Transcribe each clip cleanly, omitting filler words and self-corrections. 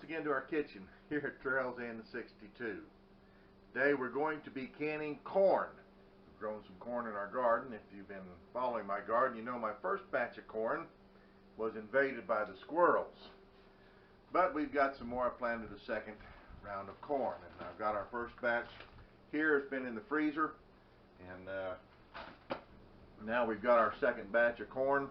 again to our kitchen here at Trails End 62. Today we're going to be canning corn. We've grown some corn in our garden. If you've been following my garden, you know my first batch of corn was invaded by the squirrels. But we've got some more. I planted a second round of corn, and I've got our first batch here. It's been in the freezer, and now we've got our second batch of corn.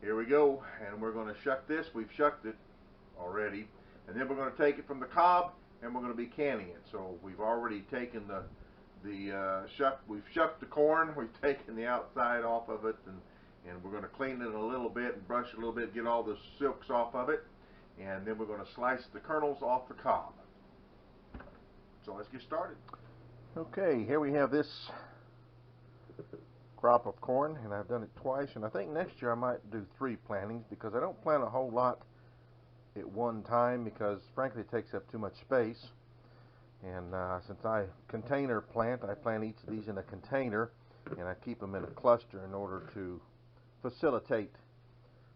Here we go, and we're going to shuck this. We've shucked it already, and then we're going to take it from the cob and we're going to be canning it. So we've already taken we've shucked the corn, we've taken the outside off of it, and we're going to clean it a little bit and brush it a little bit, get all the silks off of it, and then we're going to slice the kernels off the cob. So let's get started. Okay, here we have this crop of corn, and I've done it twice, and I think next year I might do 3 plantings because I don't plant a whole lot at one time because frankly it takes up too much space. And since I container plant, I plant each of these in a container and I keep them in a cluster in order to facilitate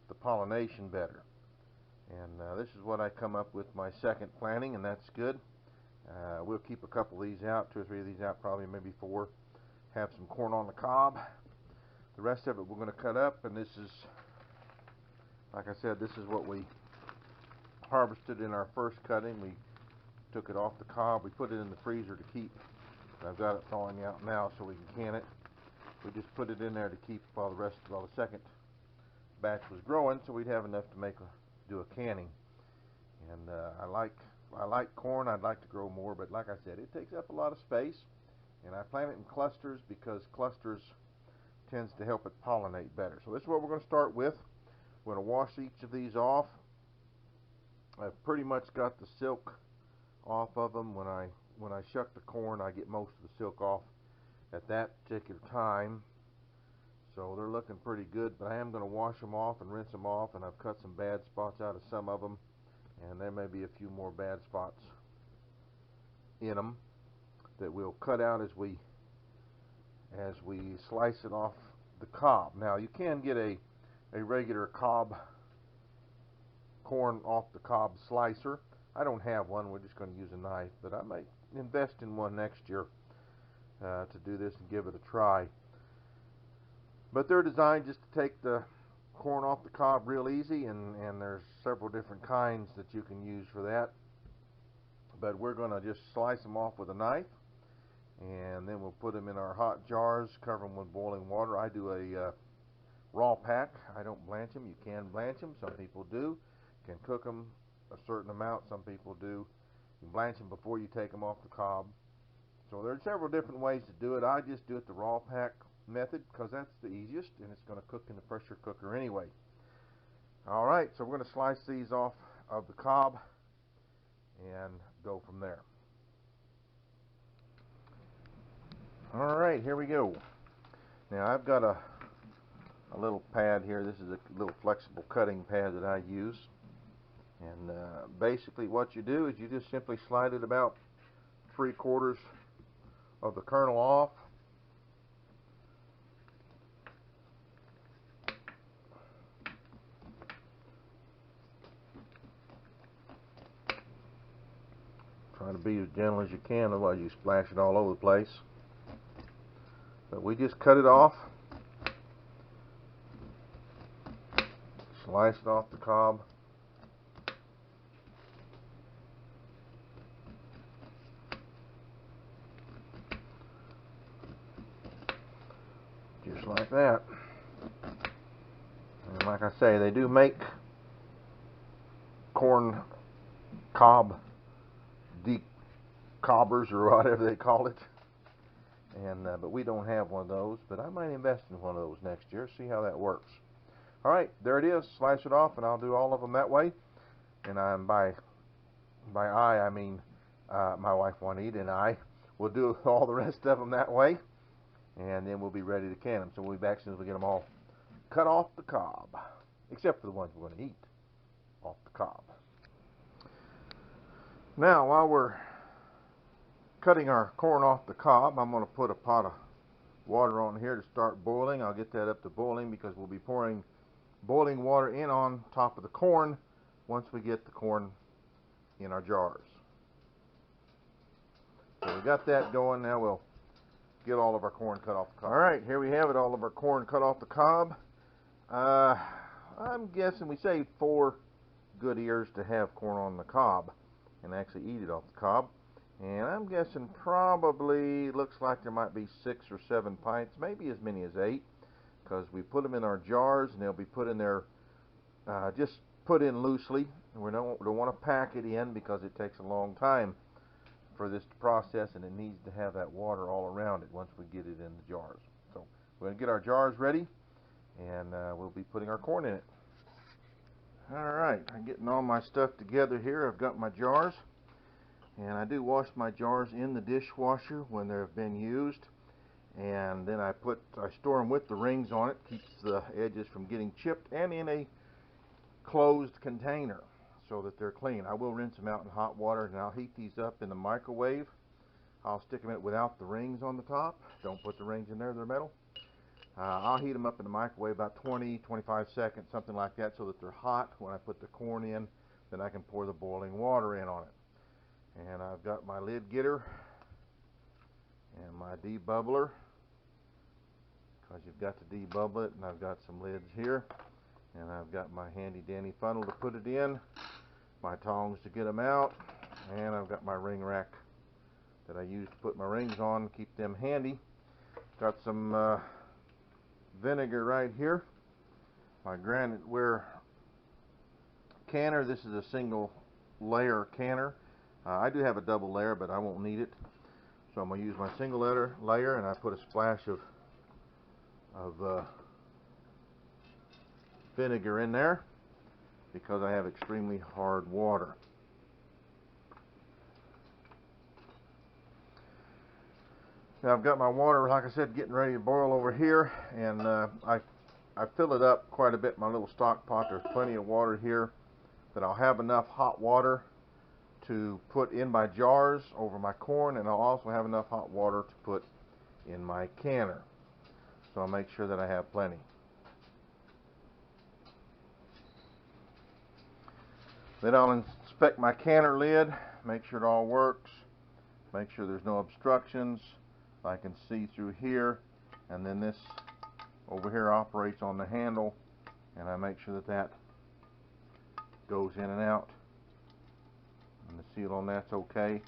the pollination better. And this is what I come up with my second planting, and that's good. We'll keep a couple of these out, 2 or 3 of these out, probably maybe 4. Have some corn on the cob. The rest of it we're going to cut up, and this is, like I said, this is what we harvested in our first cutting. We took it off the cob, we put it in the freezer to keep. I've got it thawing out now so we can can it. We just put it in there to keep while the second batch was growing, so we'd have enough to do a canning. And I like corn. I'd like to grow more, but like I said, it takes up a lot of space, and I plant it in clusters because clusters tends to help it pollinate better. So this is what we're going to start with. We're going to wash each of these off. I've pretty much got the silk off of them. When I shuck the corn, I get most of the silk off at that particular time. So they're looking pretty good, but I am going to wash them off and rinse them off, and I've cut some bad spots out of some of them, and there may be a few more bad spots in them that we'll cut out as we slice it off the cob. Now you can get a regular corn off the cob slicer. I don't have one. We're just going to use a knife, but I might invest in one next year to do this and give it a try. But they're designed just to take the corn off the cob real easy, and there's several different kinds that you can use for that. But we're going to just slice them off with a knife, and then we'll put them in our hot jars, cover them with boiling water. I do a raw pack. I don't blanch them. You can blanch them. Some people do. You can cook them a certain amount. Some people do. You blanch them before you take them off the cob. So there are several different ways to do it. I just do it the raw pack method because that's the easiest, and it's going to cook in the pressure cooker anyway. Alright, so we're going to slice these off of the cob and go from there. Alright, here we go. Now I've got a little pad here. This is a little flexible cutting pad that I use. And basically what you do is you just simply slide it about 3/4 of the kernel off. Try to be as gentle as you can, otherwise you splash it all over the place. But we just cut it off, slice it off the cob. Just like that. And like I say, they do make corn cob decobbers or whatever they call it. And but we don't have one of those, but I might invest in one of those next year, see how that works. Alright, there it is. Slice it off, and I'll do all of them that way. And by I mean my wife Juanita and I will do all the rest of them that way, and then we'll be ready to can them. So we'll be back as soon as we get them all cut off the cob, except for the ones we're going to eat off the cob. Now, while we're cutting our corn off the cob, I'm going to put a pot of water on here to start boiling. I'll get that up to boiling because we'll be pouring boiling water in on top of the corn once we get the corn in our jars. So we got that going. Now we'll get all of our corn cut off the cob. Alright, here we have it, all of our corn cut off the cob. I'm guessing we saved 4 good ears to have corn on the cob and actually eat it off the cob. And I'm guessing probably, looks like there might be 6 or 7 pints, maybe as many as 8, because we put them in our jars and they'll be put in there, just put in loosely. We don't want to pack it in because it takes a long time for this to process, and it needs to have that water all around it once we get it in the jars. So we're going to get our jars ready, and we'll be putting our corn in it. Alright, I'm getting all my stuff together here. I've got my jars, and I do wash my jars in the dishwasher when they've been used, and then I store them with the rings on it, keeps the edges from getting chipped, and in a closed container so that they're clean. I will rinse them out in hot water, and I'll heat these up in the microwave. I'll stick them in it without the rings on the top. Don't put the rings in there, they're metal. I'll heat them up in the microwave about 20-25 seconds, something like that, so that they're hot. When I put the corn in, then I can pour the boiling water in on it. And I've got my lid getter and my debubbler, because you've got to debubble it, and I've got some lids here, and I've got my handy dandy funnel to put it in, my tongs to get them out, and I've got my ring rack that I use to put my rings on, keep them handy. Got some vinegar right here, my granite ware canner. This is a single layer canner. I do have a double layer, but I won't need it, so I'm going to use my single layer, and I put a splash of vinegar in there because I have extremely hard water. Now I've got my water, like I said, getting ready to boil over here, and I fill it up quite a bit in my little stock pot. There's plenty of water here, that I'll have enough hot water to put in my jars over my corn, and I'll also have enough hot water to put in my canner. So I'll make sure that I have plenty. Then I'll inspect my canner lid, make sure it all works, make sure there's no obstructions. I can see through here, and then this over here operates on the handle, and I make sure that that goes in and out, and the seal on that's okay.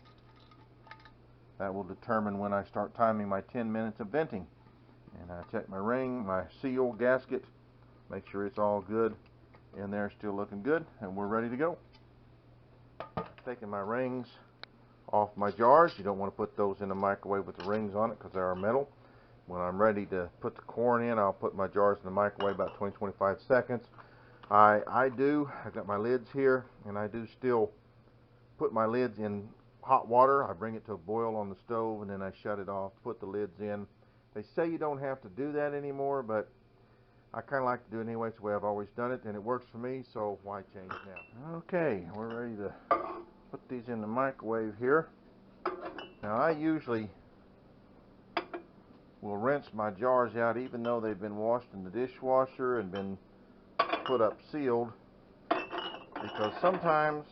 That will determine when I start timing my 10 minutes of venting. And I check my ring, my seal gasket, make sure it's all good in there, still looking good, and we're ready to go. Taking my rings off my jars. You don't want to put those in the microwave with the rings on it because they are metal. When I'm ready to put the corn in, I'll put my jars in the microwave about 20-25 seconds. I've got my lids here, and I do still put my lids in hot water. I bring it to a boil on the stove, and then I shut it off, put the lids in. They say you don't have to do that anymore, but I kind of like to do it anyway. It's the way I've always done it, and it works for me, so why change now? Okay, we're ready to put these in the microwave here. Now I usually will rinse my jars out even though they've been washed in the dishwasher and been put up sealed, because sometimes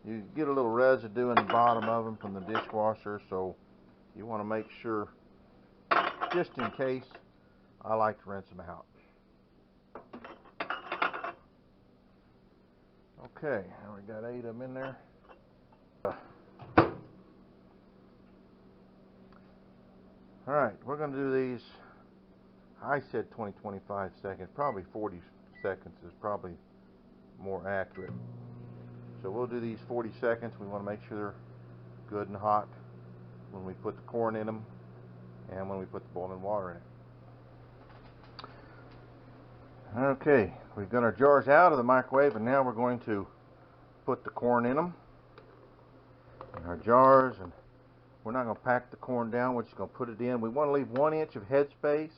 you get a little residue in the bottom of them from the dishwasher, so you want to make sure, just in case, I like to rinse them out. Okay, now we got 8 of them in there. Alright, we're going to do these, I said 20-25 seconds, probably 40 seconds is probably more accurate. So we'll do these 40 seconds. We want to make sure they're good and hot when we put the corn in them and when we put the boiling water in it. Okay, we've got our jars out of the microwave, and now we're going to put the corn in them, in our jars, and we're not going to pack the corn down. We're just going to put it in. We want to leave 1 inch of headspace,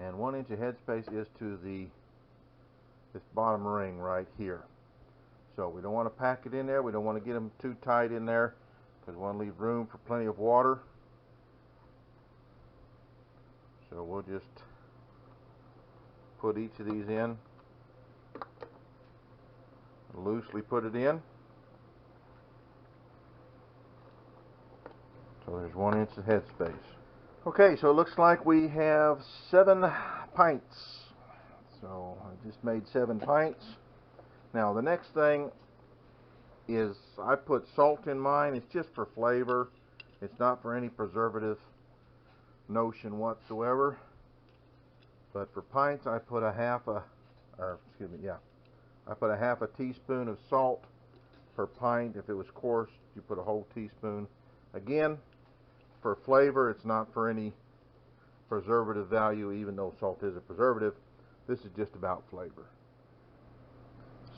and 1 inch of headspace is to this bottom ring right here. So we don't want to pack it in there. We don't want to get them too tight in there, because we want to leave room for plenty of water. So we'll just put each of these in. Loosely put it in. So there's 1 inch of headspace. Okay, so it looks like we have 7 pints. So I just made 7 pints. Now the next thing is I put salt in mine. It's just for flavor. It's not for any preservative notion whatsoever. But for pints, I put a half a teaspoon of salt per pint. If it was coarse, you put a whole teaspoon. Again, for flavor, it's not for any preservative value, even though salt is a preservative. This is just about flavor.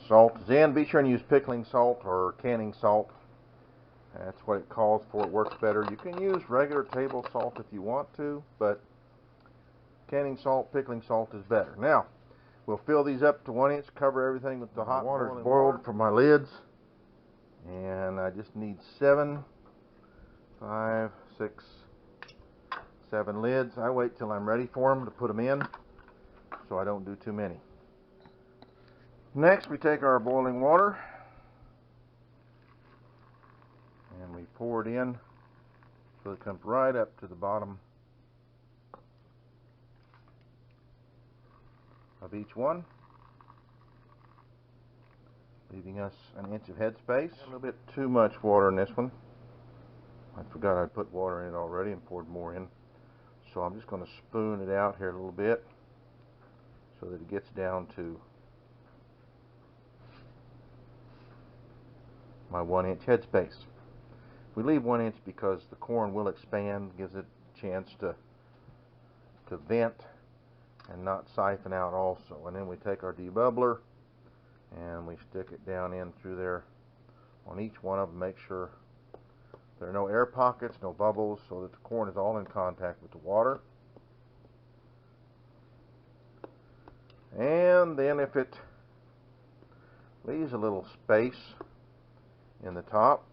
Salt is in. Be sure and use pickling salt or canning salt. That's what it calls for. It works better. You can use regular table salt if you want to, but canning salt, pickling salt is better. Now, we'll fill these up to 1 inch, cover everything with the hot water. It's boiled for my lids, and I just need 7, 5, 6, 7 lids. I wait till I'm ready for them to put them in, so I don't do too many. Next, we take our boiling water and we pour it in so it comes right up to the bottom of each one, leaving us an inch of headspace. A little bit too much water in this one. I forgot I put water in it already and poured more in. So I'm just going to spoon it out here a little bit so that it gets down to my 1 inch headspace. We leave 1 inch because the corn will expand, gives it a chance to vent and not siphon out also. And then we take our debubbler and we stick it down in through there on each one of them. Make sure there are no air pockets, no bubbles, so that the corn is all in contact with the water. And then if it leaves a little space in the top,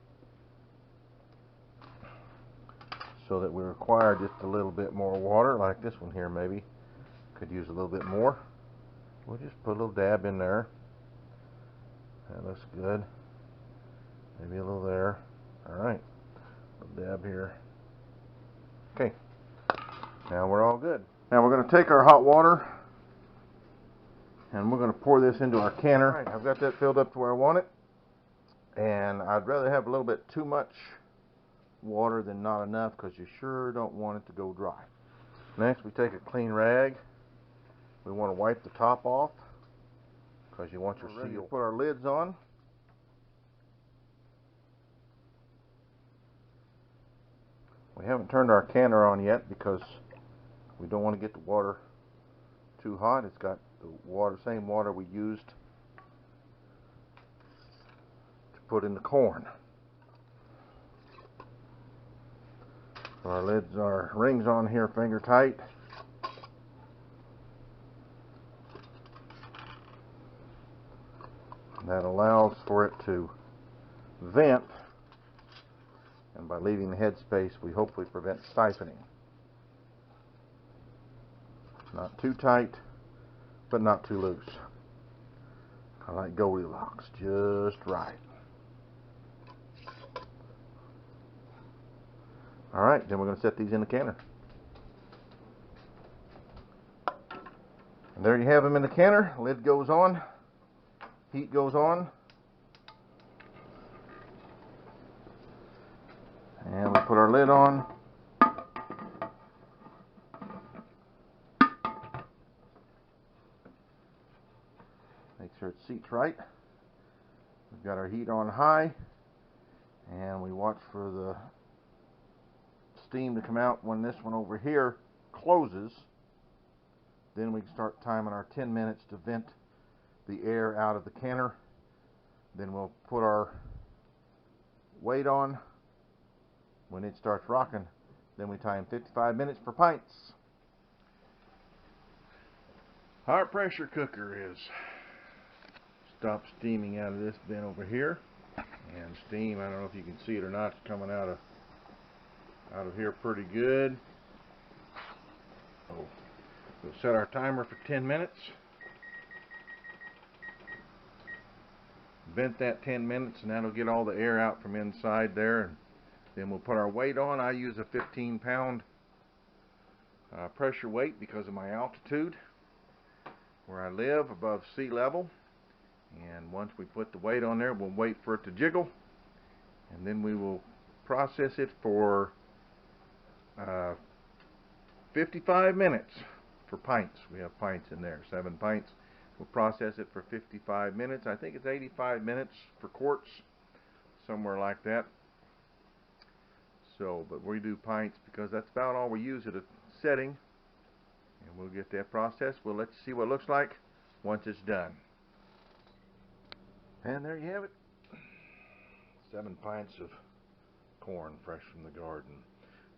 so that we require just a little bit more water, like this one here maybe could use a little bit more, we'll just put a little dab in there. That looks good. Maybe a little there. Alright, a little dab here. Okay, now we're all good. Now we're going to take our hot water and we're going to pour this into our canner. Alright, I've got that filled up to where I want it, and I'd rather have a little bit too much water than not enough, because you sure don't want it to go dry. Next, we take a clean rag. We want to wipe the top off because you want your seal. Put our lids on. We haven't turned our canner on yet because we don't want to get the water too hot. It's got the same water we used to put in the corn. So our rings on here finger tight. That allows for it to vent, and by leaving the headspace we hopefully prevent siphoning. Not too tight, but not too loose. I like Goldilocks, just right. Alright, then we're going to set these in the canner. And there you have them in the canner. Lid goes on. Heat goes on. And we put our lid on. Make sure it seats right. We've got our heat on high. And we watch for the steam to come out when this one over here closes. Then we can start timing our 10 minutes to vent the air out of the canner. Then we'll put our weight on. When it starts rocking, then we time 55 minutes for pints. Our pressure cooker is stopped steaming out of this bin over here, and steam, I don't know if you can see it or not, it's coming out of here pretty good. So we'll set our timer for 10 minutes. vent that 10 minutes, and that'll get all the air out from inside there. And then we'll put our weight on. I use a 15-pound pressure weight because of my altitude where I live above sea level. And once we put the weight on there, we'll wait for it to jiggle, and then we will process it for 55 minutes for pints. We have pints in there, 7 pints. We'll process it for 55 minutes. I think it's 85 minutes for quarts, somewhere like that. So, but we do pints because that's about all we use at a setting. And we'll get that processed. We'll let you see what it looks like once it's done. And there you have it. 7 pints of corn fresh from the garden.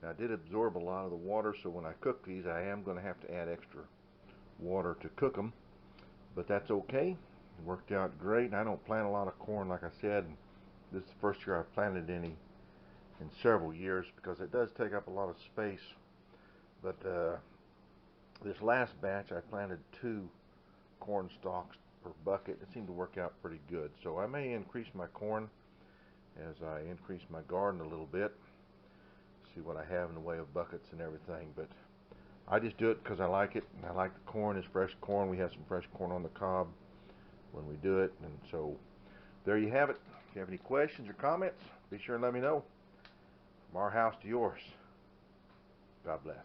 Now, I did absorb a lot of the water, so when I cook these, I am going to have to add extra water to cook them. But that's okay. It worked out great. I don't plant a lot of corn, like I said. This is the first year I've planted any in several years because it does take up a lot of space. But this last batch, I planted 2 corn stalks per bucket. It seemed to work out pretty good. So I may increase my corn as I increase my garden a little bit. See what I have in the way of buckets and everything. But I just do it because I like it. And I like the corn. It's fresh corn. We have some fresh corn on the cob when we do it. And so there you have it. If you have any questions or comments, be sure and let me know. From our house to yours. God bless.